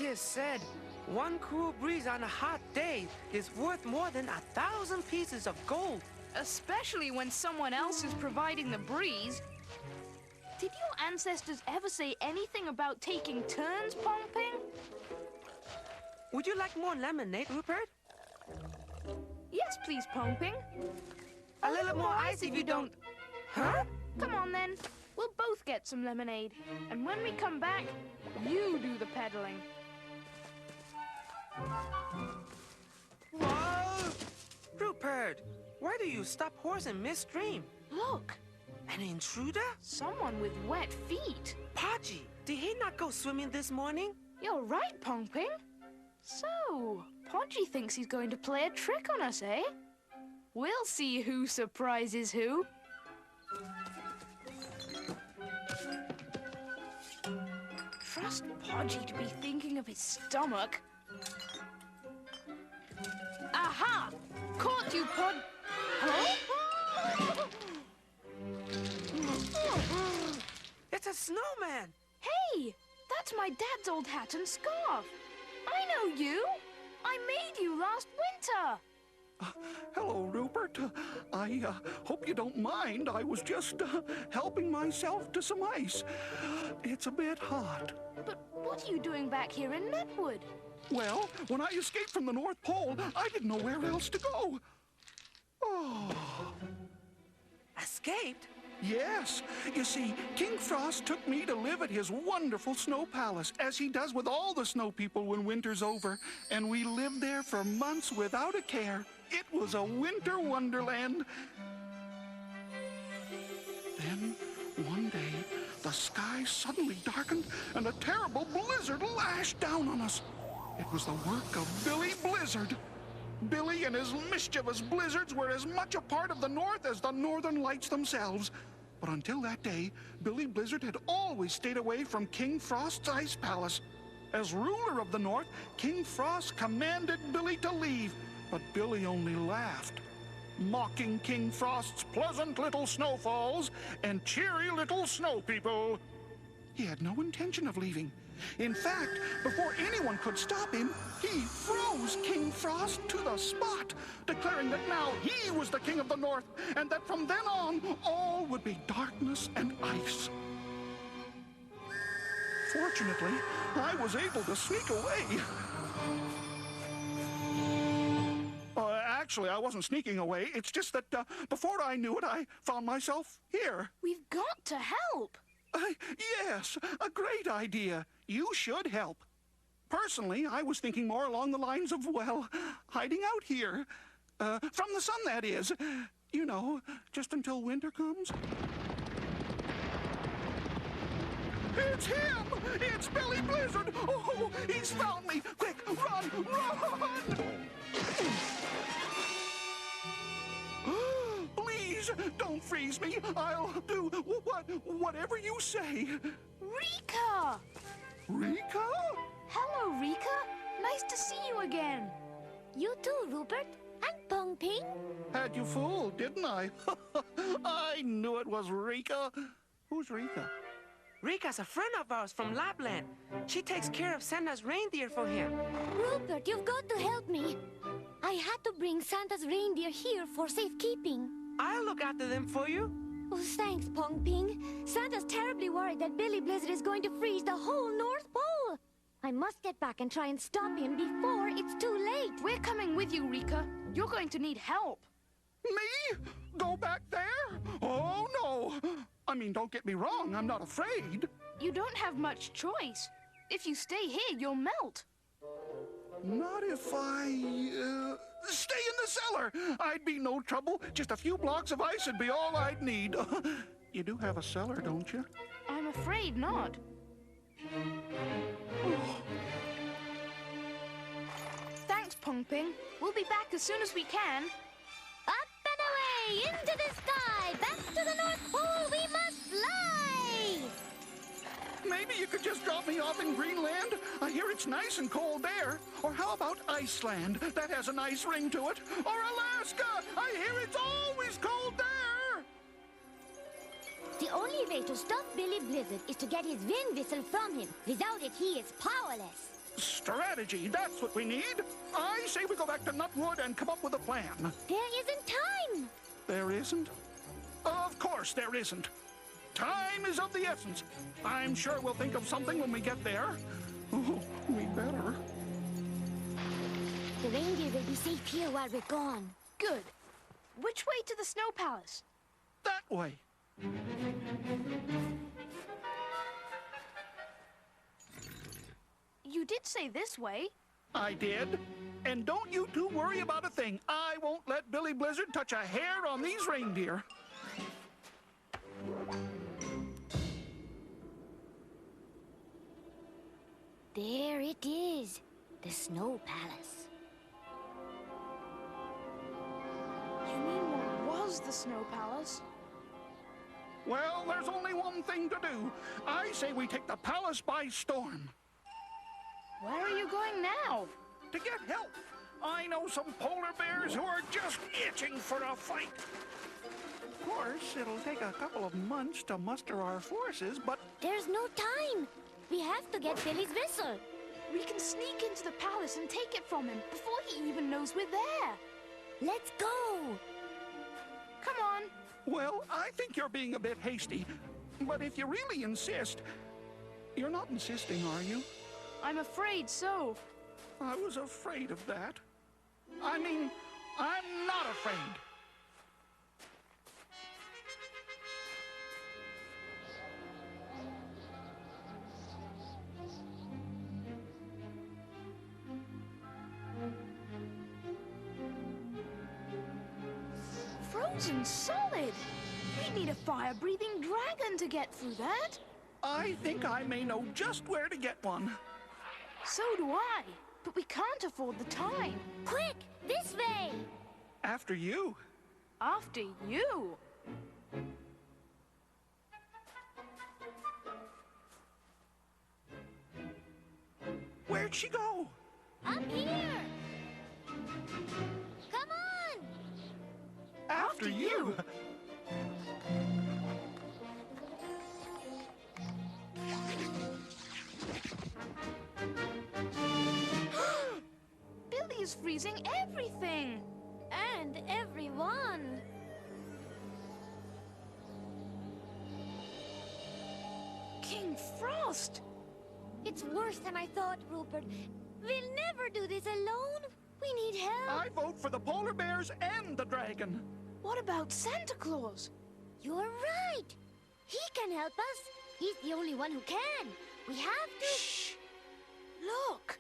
is said, one cool breeze on a hot day is worth more than 1,000 pieces of gold. Especially when someone else is providing the breeze. Did your ancestors ever say anything about taking turns pumping? Would you like more lemonade, Rupert? Yes, please, pumping. A little more ice if you don't... Huh? Come on, then. We'll both get some lemonade. And when we come back, you do the pedaling. Whoa! Rupert, why do you stop horse in midstream? Look, An intruder? someone with wet feet. Podgy, did he not go swimming this morning? You're right, Pumping. So, Podgy thinks he's going to play a trick on us, eh? We'll see who surprises who. Trust Podgy to be thinking of his stomach. Aha! Caught you, Pod... Huh? It's a snowman! Hey! That's my dad's old hat and scarf. I know you. I made you last winter. Hello, Rupert. I hope you don't mind. I was just helping myself to some ice. It's a bit hot. But what are you doing back here in Netwood? Well, when I escaped from the North Pole, I didn't know where else to go. Oh. Escaped? Yes. You see, King Frost took me to live at his wonderful snow palace, as he does with all the snow people when winter's over. And we lived there for months without a care. It was a winter wonderland. Then, one day, the sky suddenly darkened and a terrible blizzard lashed down on us. It was the work of Billy Blizzard. Billy and his mischievous blizzards were as much a part of the North as the Northern Lights themselves. But until that day, Billy Blizzard had always stayed away from King Frost's ice palace. As ruler of the North, King Frost commanded Billy to leave, but Billy only laughed, mocking King Frost's pleasant little snowfalls and cheery little snow people. He had no intention of leaving. In fact, before anyone could stop him, he froze King Frost to the spot, declaring that now he was the king of the North, and that from then on, all would be darkness and ice. Fortunately, I was able to sneak away. Actually, I wasn't sneaking away. It's just that before I knew it, I found myself here. We've got to help. Yes, a great idea. You should help. Personally, I was thinking more along the lines of, well, hiding out here. From the sun, that is. You know, just until winter comes. It's him! It's Billy Blizzard! Oh, he's found me! Quick, run, run! Please, don't freeze me. I'll do whatever you say. Rika! Rika? Hello, Rika. Nice to see you again. You too, Rupert. And Pong Ping. Had you fooled, didn't I? I knew it was Rika. Who's Rika? Rika's a friend of ours from Lapland. She takes care of Santa's reindeer for him. Rupert, you've got to help me. I had to bring Santa's reindeer here for safekeeping. I'll look after them for you. Oh, thanks, Pong Ping. Santa's terribly worried that Billy Blizzard is going to freeze the whole North Pole. I must get back and try and stop him before it's too late. We're coming with you, Rika. You're going to need help. Me? Go back there? Oh, no. I mean, don't get me wrong. I'm not afraid. You don't have much choice. If you stay here, you'll melt. Not if I, stay in the cellar. I'd be no trouble. Just a few blocks of ice would be all I'd need. You do have a cellar, don't you? I'm afraid not. Thanks, Pong Ping. We'll be back as soon as we can. Up and away, into the sky, back to the North Pole we must fly! Maybe you could just drop me off in Greenland. I hear it's nice and cold there. Or how about Iceland? That has a nice ring to it. Or Alaska. I hear it's always cold there. The only way to stop Billy Blizzard is to get his wind whistle from him. Without it, he is powerless. Strategy, that's what we need. I say we go back to Nutwood and come up with a plan. There isn't time. There isn't? Of course there isn't. Time is of the essence. I'm sure we'll think of something when we get there. Oh, we better. The reindeer will be safe here while we're gone. Good. Which way to the Snow Palace? That way. You did say this way. I did. And don't you two worry about a thing. I won't let Billy Blizzard touch a hair on these reindeer. There it is. The Snow Palace. You mean what was the Snow Palace? Well, there's only one thing to do. I say we take the palace by storm. Where are you going now? To get help. I know some polar bears who are just itching for a fight. Of course, it'll take a couple of months to muster our forces, but... There's no time. We have to get Billy's whistle. We can sneak into the palace and take it from him before he even knows we're there. Let's go. Come on. Well, I think you're being a bit hasty. But if you really insist... You're not insisting, are you? I'm afraid so. I was afraid of that. I mean, I'm not afraid. Frozen solid. We'd need a fire-breathing dragon to get through that. I think I may know just where to get one. So do I. But we can't afford the time. Quick, this way. After you. After you. Where'd she go? Up here. Come on. After you. Billy is freezing everything. And everyone. King Frost. It's worse than I thought, Rupert. We'll never do this alone. We need help. I vote for the polar bears and the dragon. What about Santa Claus? You're right. He can help us. He's the only one who can. We have to... Shh. Look.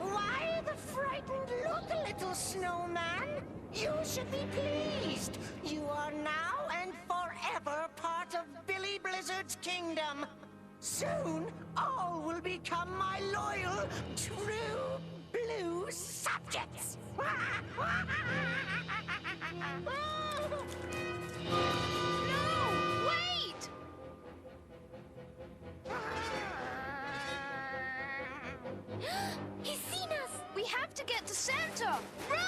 Why the frightened look, little snowman? You should be pleased. You are now and forever part of Billy Blizzard's kingdom. Soon, all will become my loyal, true blue subjects. No! Wait! He's seen us. We have to get to Santa. Run!